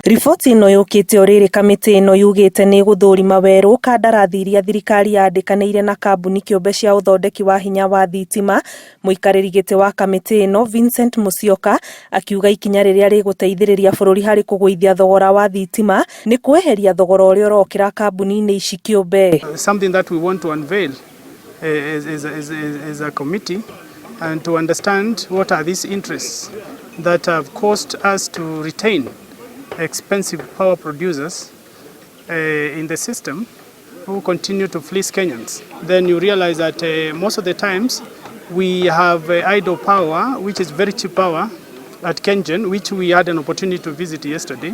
Riboti ĩno yũkĩte o rĩrĩ kamĩtĩ ĩno yugĩte nĩ gũthũrima werũ kandarathi iria thirikari yandĩkanĩire na kambuni kĩũmbe cia ũthondeki wa hinya wa thitima. Mũikarĩri gĩtĩ wa kamĩtĩ ĩno Vincent Musyoka akiuga ikinya rĩrĩa rĩgũteithĩrĩria bũrũri harĩ kũgũithia thogora wa thitima nĩ kweheria thogora ũrĩa ũrokĩra kambuni-inĩ ici kĩũmbe. Something that we want to unveil as a committee and to understand what are these interests that have caused us to retain expensive power producers in the system who continue to fleece Kenyans. Then you realize that most of the times we have idle power, which is very cheap power at Kengen, which we had an opportunity to visit yesterday.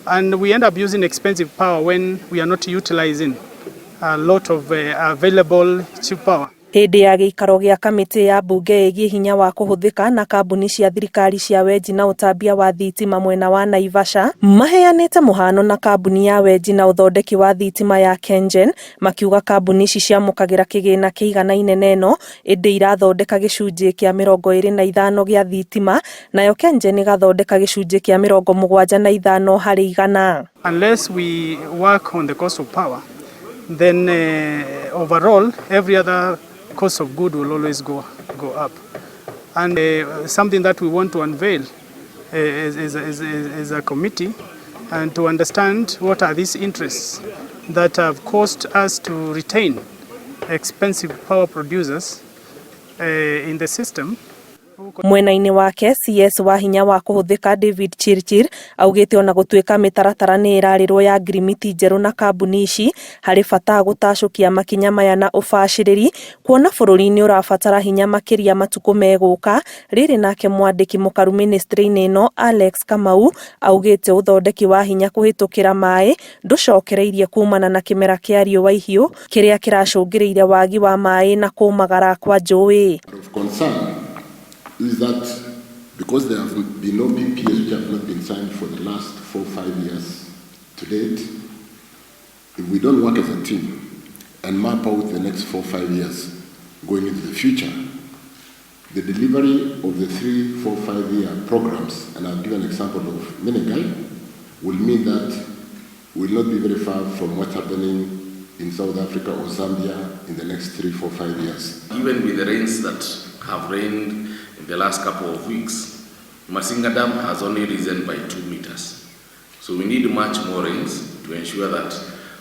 And we end up using expensive power when we are not utilizing a lot of available cheap power. Hĩndĩ ya gĩikaro gĩa kamĩtĩ ya mbunge ĩgiĩ hinya wa kũhũthĩka na kambuni cia thirikari cia wenji na ũtambia wa thitima mwena wa Naivasha, maheanĩte mũhano na kambuni ya wenji na ũthondeki wa thitima ya Kengen, makiuga kambuni ici ciamũkagĩra kĩgĩna kĩiganaine na ĩno ĩndĩ irathondeka gĩcunjĩ kĩa 25 gĩa thitima, nayo Kengen ĩgathondeka gĩcunjĩ kĩa 75 harĩ igana. Unless we work on the cost of power, then overall every other cost of good will always go up. And something that we want to unveil as a committee and to understand what are these interests that have caused us to retain expensive power producers in the system. Mwena-inĩ wake CS wa hinya wa kũhũthĩka David Chirchir augĩte ona gũtuĩka mĩtaratara nĩ ĩrarĩrwo ya ngirimiti njerũ na kambuni ici harĩ bata gũtacũkia makinya maya na ũbacĩrĩri, kuona bũrũri-inĩ ũrabatara hinya makĩria matukũ megũka. Rĩrĩ nake mwandĩki mũkaru ministry-inĩ ĩno Alex Kamau augĩte ũthondeki wa hinya kũhĩtũkĩra maĩ ndũcokereirie kumana na kĩmera kĩa riũa ihiũ kĩrĩa kĩracũngĩrĩire wagi wa maĩ na kũmagara kwa njũĩ. Is that because there have been no PPAs which have not been signed for the last 4 or 5 years to date, if we don't work as a team and map out the next 4 or 5 years going into the future, the delivery of the 3, 4, 5-year programs, and I'll give an example of Menegai, will mean that we'll not be very far from what's happening in South Africa or Zambia in the next 3, 4, 5 years. Even with the rains that have rained in the last couple of weeks, Masinga Dam has only risen by 2 meters. So we need much more rains to ensure that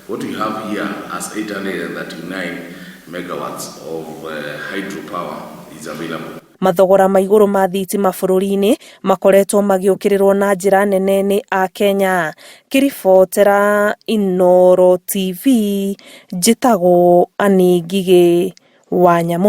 what we have here as 839 megawatts of hydropower is available. Mathogora ma igũrũ ma thitima bũrũri-inĩ makoretwo magĩũkĩrĩrwo na njĩra nene nĩ a Kenya. Kĩribotera Inooro TV, njĩtagwo Ani Ngigĩ wa Nyamũ.